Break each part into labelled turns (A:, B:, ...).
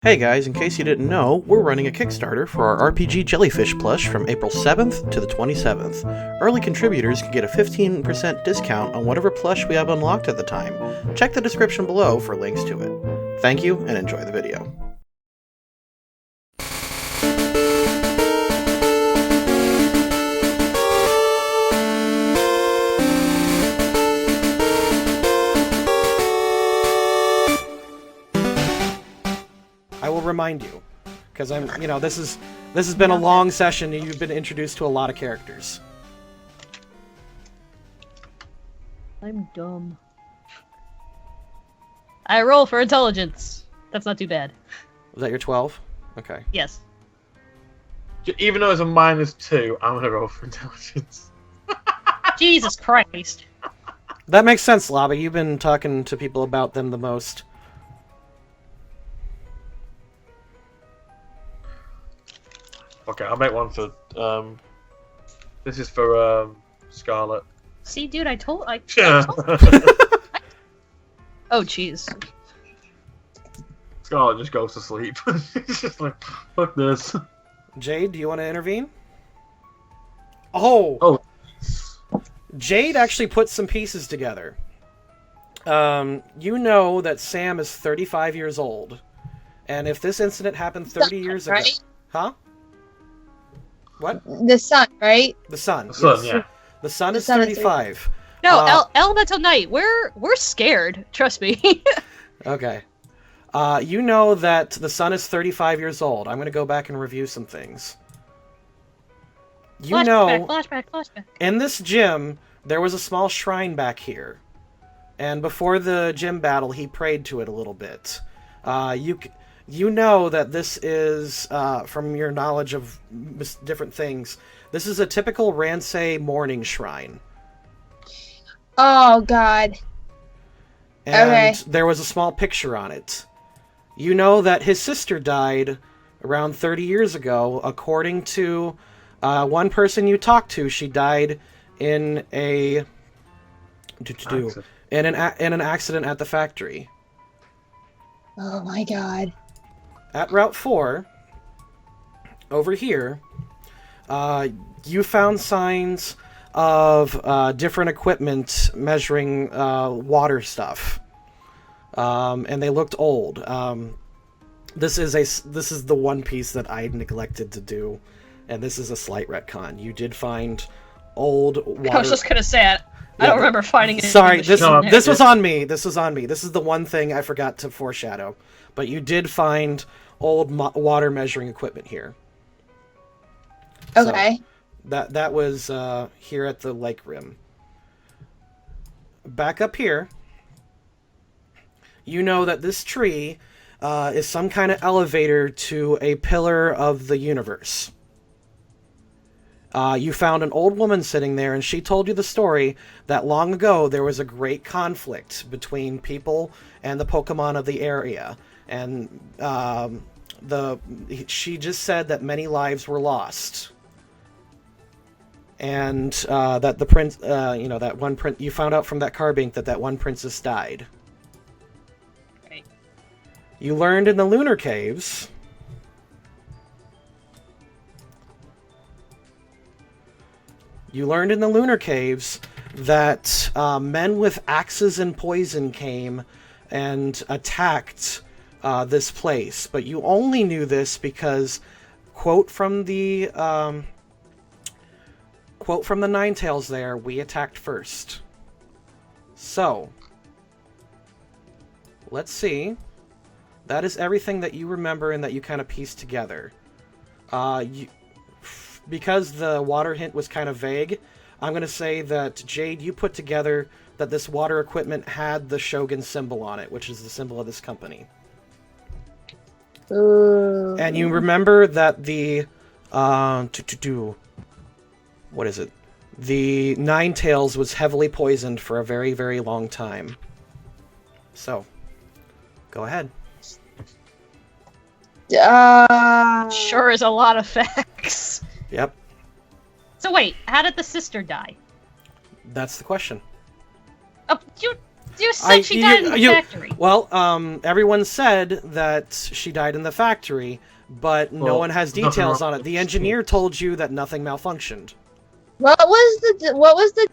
A: Hey guys, in case you didn't know, we're running a Kickstarter for our RPG Jellyfish plush from April 7th to the 27th. Early contributors can get a 15% discount on whatever plush we have unlocked at the time. Check the description below for links to it. Thank you, and enjoy the video. I will remind you, because this has been a long session and you've been introduced to a lot of characters.
B: I'm dumb. I roll for intelligence. That's not too bad.
A: Was that your 12? Okay.
B: Yes.
C: Even though it's a -2, I'm gonna roll for intelligence.
B: Jesus Christ.
A: That makes sense, Lobby. You've been talking to people about them the most.
C: Okay, I'll make one for, this is for, Scarlet.
B: See, dude, I told. Oh, jeez.
C: Scarlet just goes to sleep. It's just like, fuck this.
A: Jade, do you want to intervene? Oh! Jade actually put some pieces together. You know that Sam is 35 years old. And if this incident happened 30 years ago...
D: Right?
A: Huh? What?
D: The sun, right?
A: The sun.
C: The sun,
A: yes.
C: yeah.
A: The sun is 35.
B: No, Elemental Knight, we're scared. Trust me.
A: Okay. You know that the sun is 35 years old. I'm going to go back and review some things.
B: Flashback.
A: In this gym, there was a small shrine back here. And before the gym battle, he prayed to it a little bit. You know that this is, from your knowledge of different things, this is a typical Ransei morning shrine.
D: Oh, God.
A: And there was a small picture on it. You know that his sister died around 30 years ago. According to one person you talked to, she died in an accident at the factory.
D: Oh, my God.
A: At Route 4, over here, you found signs of different equipment measuring water stuff, and they looked old. This is the one piece that I neglected to do, and this is a slight retcon. You did find old water.
B: I was just gonna say it. I don't remember finding it.
A: Sorry, this was on me. This was on me. This is the one thing I forgot to foreshadow. But you did find old water measuring equipment here.
D: Okay.
A: So that was here at the lake rim. Back up here, you know that this tree is some kind of elevator to a pillar of the universe. You found an old woman sitting there, and she told you the story that long ago there was a great conflict between people and the Pokemon of the area. And she just said that many lives were lost. And that the prince, that one prince, you found out from that card bank that one princess died.
B: Right.
A: You learned in the lunar caves... that men with axes and poison came and attacked this place. But you only knew this because, quote from the Ninetales there, we attacked first. So, let's see. That is everything that you remember and that you kind of pieced together. Because the water hint was kind of vague, I'm going to say that, Jade, you put together that this water equipment had the Shogun symbol on it, which is the symbol of this company.
D: Ooh.
A: And you remember that the... what is it? The Ninetales was heavily poisoned for a very, very long time. So, go ahead.
B: Sure is a lot of facts.
A: Yep.
B: So wait, how did the sister die?
A: That's the question.
B: Oh, you You said she died in the factory.
A: Well, everyone said that she died in the factory, but no one has details on it. The engineer told you that nothing malfunctioned.
D: What was the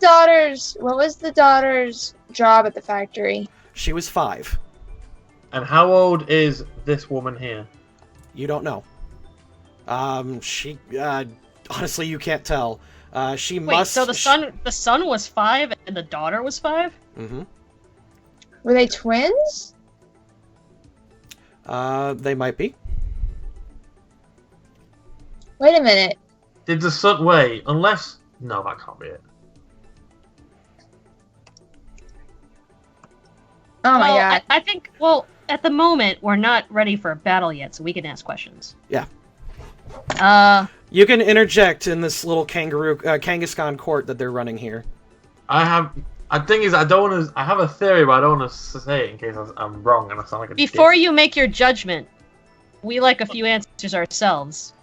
D: daughter's job at the factory?
A: She was 5.
C: And how old is this woman here?
A: You don't know. She honestly, you can't tell. She
B: Wait,
A: must.
B: so the son was 5 and the daughter was 5?
A: Mm-hmm.
D: Were they twins?
A: They might be.
D: Wait a minute.
C: Did the son... Wait, unless... No, that can't be it.
D: Oh my god.
B: I think, well, at the moment, we're not ready for a battle yet, so we can ask questions.
A: Yeah.
B: Uh,
A: You can interject in this little Kangaskhan court that they're running here.
C: The thing is, I don't want to... I have a theory, but I don't want to say it in case I'm wrong and I sound like a
B: before
C: dick.
B: you make your judgment, we like a few answers ourselves.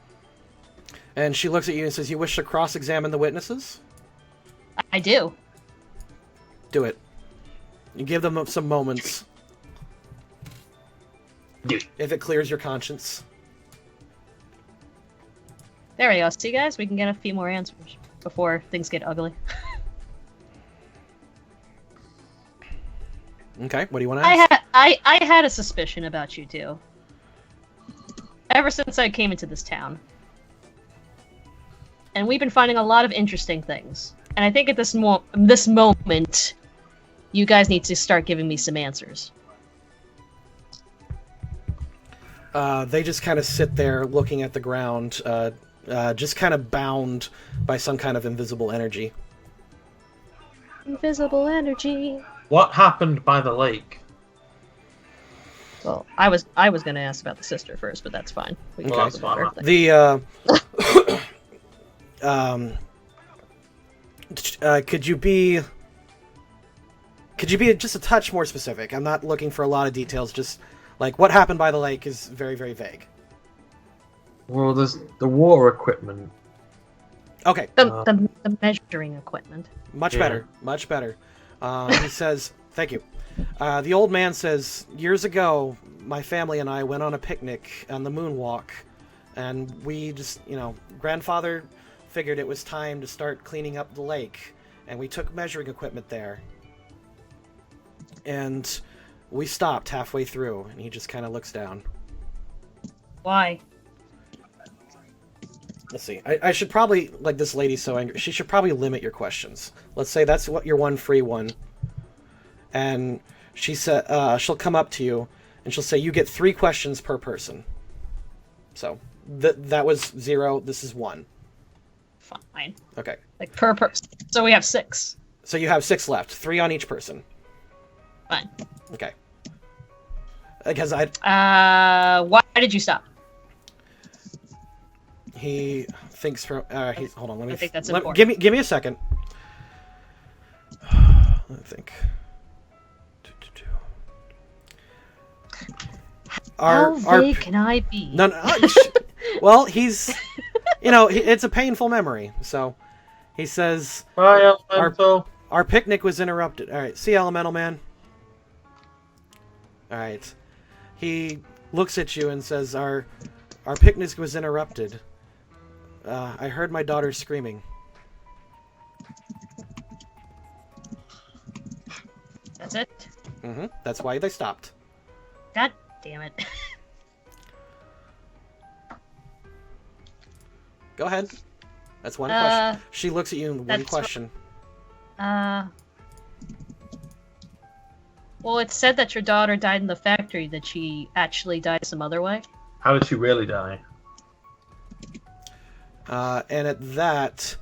A: And she looks at you and says, "You wish to cross-examine the witnesses?
B: I do.
A: Do it. You give them some moments.
C: Do it.
A: If it clears your conscience."
B: There we go. See, guys, we can get a few more answers before things get ugly.
A: Okay, what do you want to ask?
B: I had a suspicion about you two. Ever since I came into this town. And we've been finding a lot of interesting things. And I think at this moment, you guys need to start giving me some answers.
A: They just kind of sit there looking at the ground, just kind of bound by some kind of invisible energy.
B: Invisible energy.
C: What happened by the lake?
B: Well, I was going to ask about the sister first, but that's fine. We can
A: Okay.
B: talk about her.
A: Could you be just a touch more specific? I'm not looking for a lot of details. Just like what happened by the lake is very, very vague.
C: Well, there's the water equipment.
A: Okay.
B: The measuring equipment.
A: Much better. Much better. He says, "Thank you." The old man says, "Years ago, my family and I went on a picnic on the moonwalk, and we just, grandfather figured it was time to start cleaning up the lake, and we took measuring equipment there. And we stopped halfway through," and he just kind of looks down.
B: Why?
A: Let's see. I should probably, like this lady's so angry, she should probably limit your questions. Let's say that's what your one free one. And she said, she'll come up to you, and she'll say, "You get 3 questions per person." So, that was 0, this is 1.
B: Fine.
A: Okay.
B: Like per person. So we have 6.
A: So you have 6 left, 3 on each person.
B: Fine.
A: Okay. Because
B: why did you stop?
A: he thinks for, hold on, let me,
B: I think that's important.
A: give me a second. Let me think.
B: How vague can I be?
A: No, well, he's, it's a painful memory. So, he says,
C: Bye, Elemental.
A: our picnic was interrupted. All right, see, Elemental Man. All right, he looks at you and says, our picnic was interrupted. I heard my daughter screaming.
B: That's it?
A: Mm-hmm. That's why they stopped.
B: God damn it.
A: Go ahead. That's one question. She looks at you in one question.
B: Well, it said that your daughter died in the factory. Did she actually die some other way?
C: How did she really die?
A: And at that,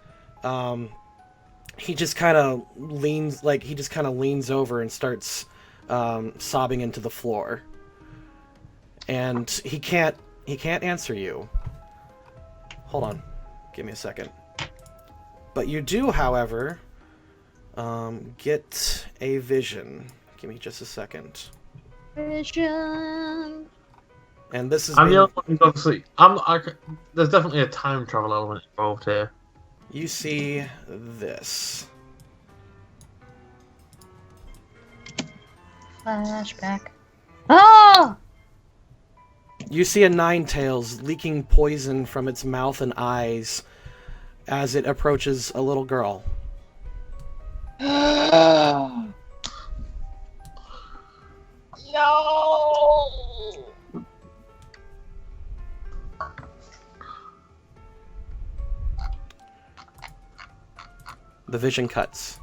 A: he just kind of leans over and starts sobbing into the floor. And he can't answer you. Hold on, give me a second. But you do, however, get a vision. Give me just a second.
B: Vision.
A: And this is.
C: I'm the only one who's obviously. There's definitely a time travel element involved here.
A: You see this.
B: Flashback. Oh!
A: You see a Ninetales leaking poison from its mouth and eyes as it approaches a little girl.
D: No.
A: The vision cuts.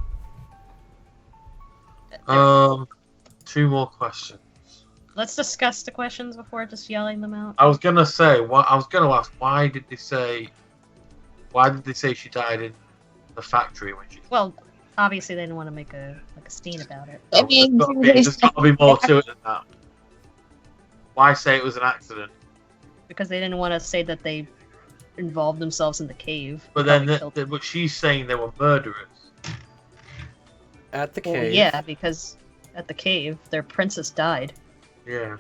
C: Two more questions.
B: Let's discuss the questions before just yelling them out.
C: I was gonna say, I was gonna ask, why did they say she died in the factory when she?
B: Well, obviously they didn't want to make a scene about it.
D: I mean,
C: There's got to be more to it than that. Why say it was an accident?
B: Because they didn't want to say that they involved themselves in the cave.
C: But then, but she's saying they were murderers.
A: At the
B: Well,
A: cave.
B: yeah, because at the cave, their princess died.
C: Yeah.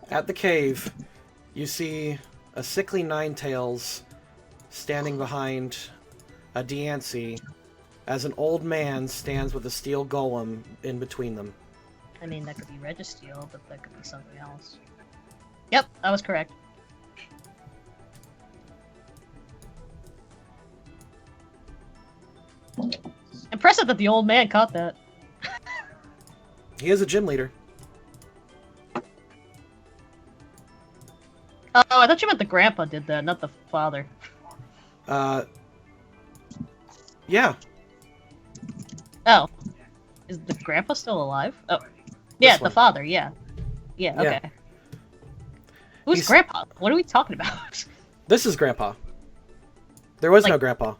A: At the cave, you see a sickly Ninetales standing behind a Diancie as an old man stands with a steel golem in between them.
B: I mean, that could be Registeel, but that could be something else. Yep, that was correct. Impressive that the old man caught that.
A: He is a gym leader.
B: Oh, I thought you meant the grandpa did that, not the father.
A: Yeah.
B: Oh. Is the grandpa still alive? Oh. Yeah, the father, yeah. Yeah, okay.
A: Yeah.
B: Who's
A: He's-
B: grandpa? What are we talking about?
A: This is Grandpa. There was no
B: Like-
A: Grandpa.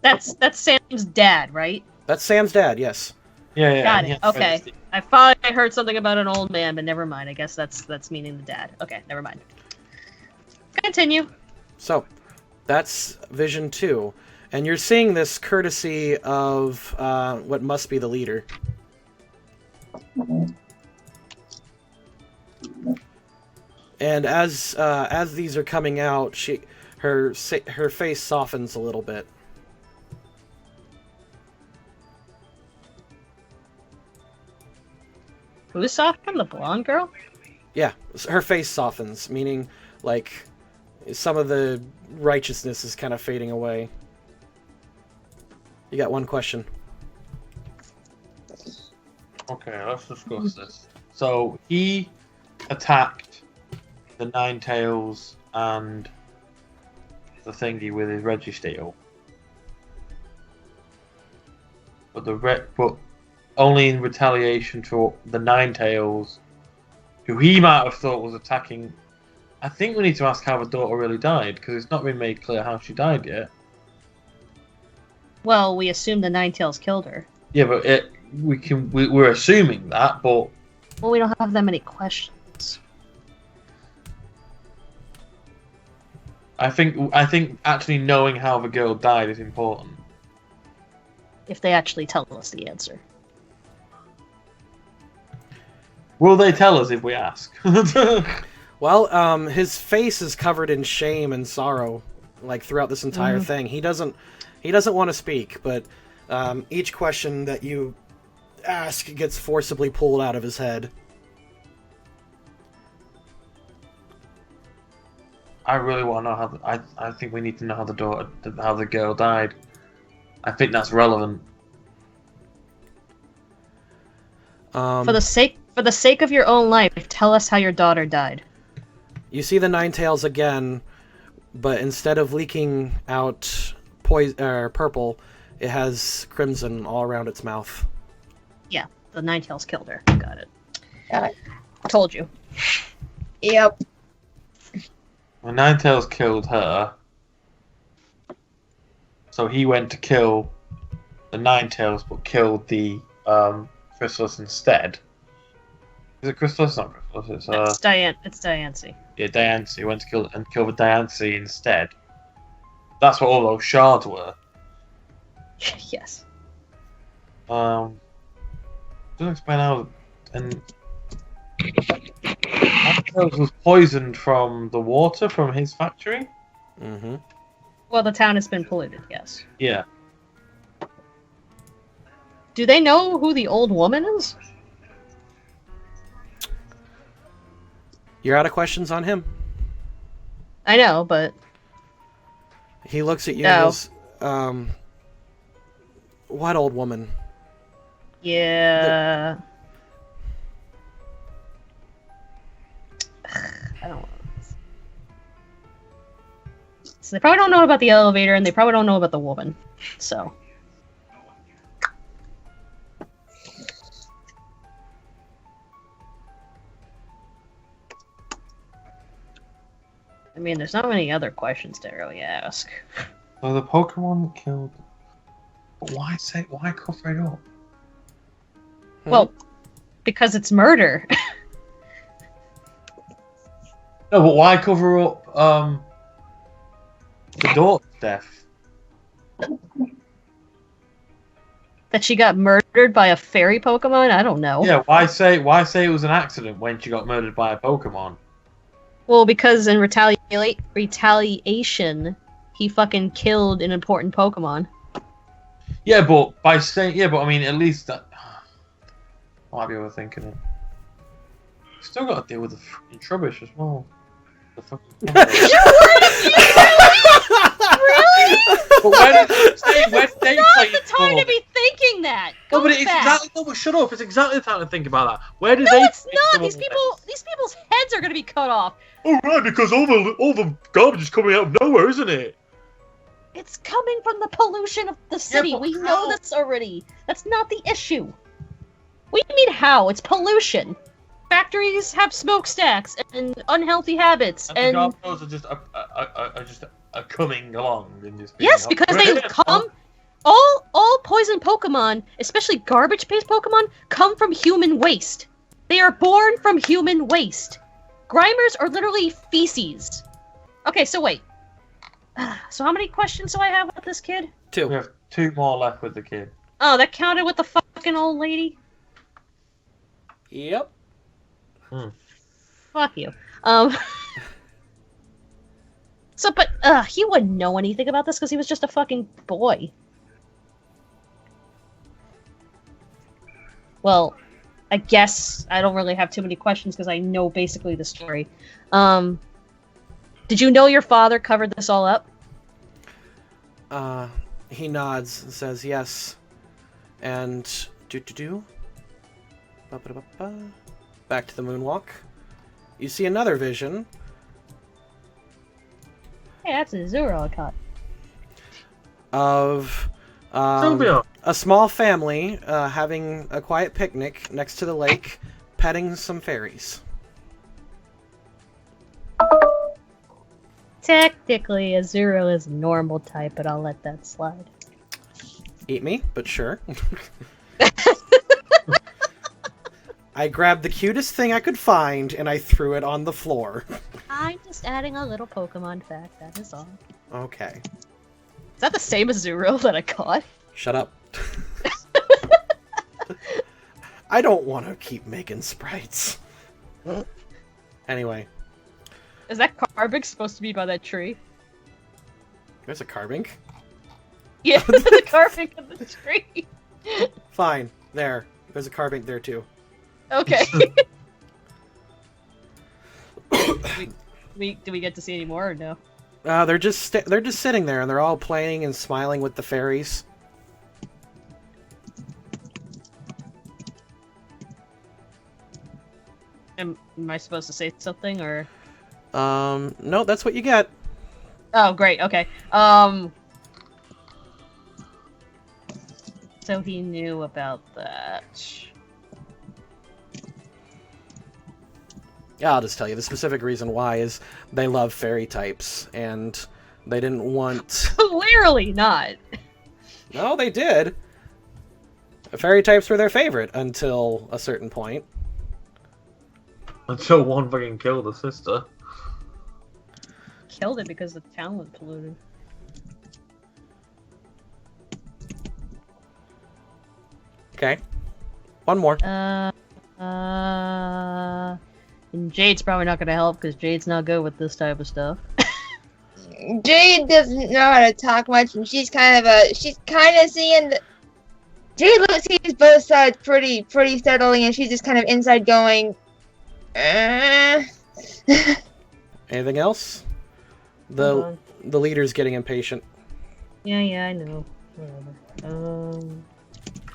B: That's Sam's dad, right?
A: That's Sam's dad, yes.
C: Yeah.
B: Got
C: and
B: it.
C: he had
B: Okay.
C: Wednesday.
B: I thought I heard something about an old man, but never mind. I guess that's meaning the dad. Okay, never mind. Continue.
A: So, that's Vision 2. And you're seeing this courtesy of what must be the leader. And as these are coming out, her face softens a little bit.
B: Who's softened? The blonde girl?
A: Yeah, her face softens, meaning like some of the righteousness is kind of fading away. You got one question.
C: Okay, let's discuss this. So he attacked the Ninetales and the thingy with his Registeel, but only in retaliation for the Ninetales, who he might have thought was attacking. I think we need to ask how the daughter really died, because it's not been made clear how she died yet.
B: Well, we assume the Ninetales killed her.
C: Yeah, but we're assuming that, but
B: Well, we don't have that many questions.
C: I think actually knowing how the girl died is important.
B: If they actually tell us the answer.
C: Will they tell us if we ask?
A: Well, his face is covered in shame and sorrow, like throughout this entire thing. He doesn't want to speak, but each question that you ask gets forcibly pulled out of his head.
C: I really want to know how. I think we need to know how the girl died. I think that's relevant.
B: For the sake of your own life, tell us how your daughter died.
A: You see the Ninetales again, but instead of leaking out purple, it has crimson all around its mouth.
B: Yeah, the Ninetales killed her. Got it.
D: Got it.
B: Told you.
D: Yep.
C: When Ninetales killed her, so he went to kill the Ninetales, but killed the Chrysalis instead. Is it Chrysalis? Not Chrysalis.
B: It's Diane. It's Diancie.
C: Yeah, Diancie. Went to kill the Diancie instead. That's what all those shards were.
B: Yes.
C: Doesn't explain how. And Ninetales was poisoned from the water from his factory.
A: Mm-hmm.
B: Well, the town has been polluted. Yes.
C: Yeah.
B: Do they know who the old woman is?
A: You're out of questions on him.
B: I know, but
A: He looks at you
B: No.
A: and goes, what old woman?
B: yeah. I don't know. So they probably don't know about the elevator, and they probably don't know about the woman. So. I mean, there's not many other questions to really ask.
C: So the Pokemon killed. But why cover it up?
B: Well, because it's murder.
C: No, but why cover up the daughter's death?
B: That she got murdered by a fairy Pokemon? I don't know.
C: Yeah, why say it was an accident when she got murdered by a Pokemon?
B: Well, because in retaliation, he fucking killed an important Pokemon.
C: Yeah, but I mean, at least that I might be overthinking it. Still got to deal with the fucking Trubbish as well. The fucking.
B: Really?
C: But where did they
B: Not
C: play
B: the time to be thinking that.
C: No,
B: Go
C: but it's
B: back.
C: exactly. No, but shut up! It's exactly the time to think about that. Where did
B: No,
C: they?
B: it's not. These people's heads are gonna be cut off.
C: Oh right, because all the garbage is coming out of nowhere, isn't it?
B: It's coming from the pollution of the city.
C: but
B: We know
C: how?
B: this already. That's not the issue. What do you mean how? It's pollution. Factories have smokestacks and unhealthy habits,
C: And
B: and
C: the garbage are just coming along and just. Being
B: yes, because they come. All poison Pokemon, especially garbage-based Pokemon, come from human waste. They are born from human waste. Grimers are literally feces. Okay, so wait. So how many questions do I have with this kid?
A: 2.
C: We have 2 more left with the kid.
B: Oh, that counted with the fucking old lady?
A: Yep.
B: Fuck you. So, but, he wouldn't know anything about this because he was just a fucking boy. Well, I guess I don't really have too many questions because I know basically the story. Did you know your father covered this all up?
A: He nods and says yes. And Ba-ba-da-ba-ba. Back to the moonwalk. You see another vision
B: Hey, that's a Zero I caught.
A: of
C: Sylvia.
A: a small family having a quiet picnic next to the lake, petting some fairies.
B: Technically, a Zero is normal type, but I'll let that slide.
A: Eat me, but sure. I grabbed the cutest thing I could find and I threw it on the floor.
B: I'm just adding a little Pokemon fact, that is all.
A: Okay.
B: Is that the same as Zero that I caught?
A: Shut up. I don't want to keep making sprites. Anyway,
B: Is that Carbink supposed to be by that tree?
A: there's a Carbink.
B: Yeah, the Carbink in the tree.
A: Fine. There. There's a Carbink there too.
B: Okay. Do we get to see any more or no?
A: They're just sitting there and they're all playing and smiling with the fairies.
B: Am I supposed to say something or?
A: No, that's what you get.
B: Oh, great. Okay. So he knew about that.
A: Yeah, I'll just tell you. The specific reason why is they love fairy types, and they didn't want...
B: Clearly not.
A: No, they did. Fairy types were their favorite until a certain point.
C: Until one fucking killed the sister.
B: Killed it because the town was polluted.
A: Okay. One more.
B: And Jade's probably not gonna help because Jade's not good with this type of stuff.
D: Jade doesn't know how to talk much, and she's kind of seeing Jade sees both sides pretty steadily, and she's just kind of inside going,
A: Anything else? The leader's getting impatient.
B: Yeah, I know. Whatever.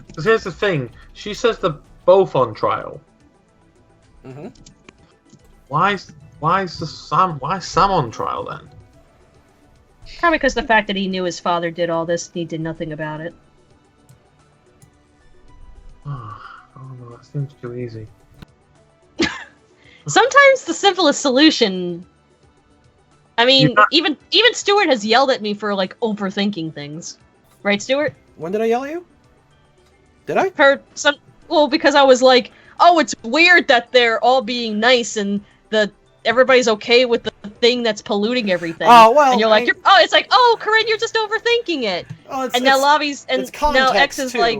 C: Because here's the thing. She says they're both on trial.
A: Mm-hmm.
C: Why is Sam on trial then?
B: Probably because the fact that he knew his father did all this, and he did nothing about it.
C: Oh no, that seems too easy.
B: Sometimes the simplest solution. I mean, even Stuart has yelled at me for like overthinking things, right, Stuart?
A: When did I yell at you? Did I?
B: Because I was like, oh, it's weird that they're all being nice and everybody's okay with the thing that's polluting everything.
A: Oh well,
B: and you're like, it's like, oh, Corinne, you're just overthinking it.
A: Oh,
B: and now Lobby's and
A: it's context
B: now X is
A: too.
B: like,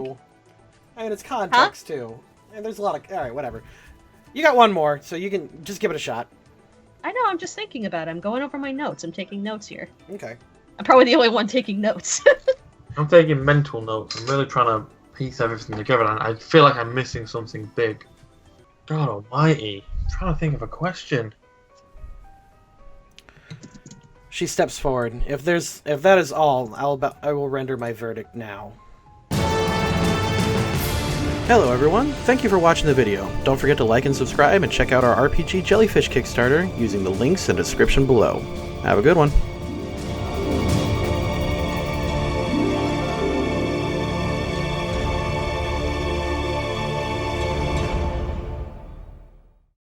A: I mean, it's context too, and there's a lot of whatever. You got one more, so you can just give it a shot.
B: I know, I'm just thinking about it. I'm going over my notes. I'm taking notes here.
A: Okay.
B: I'm probably the only one taking notes.
C: I'm taking mental notes. I'm really trying to piece everything together, and I feel like I'm missing something big. God almighty. I'm trying to think of a question.
A: She steps forward. If that is all, I will render my verdict now. Hello everyone, thank you for watching the video. Don't forget to like and subscribe and check out our RPG Jellyfish Kickstarter using the links in the description below. Have a good one.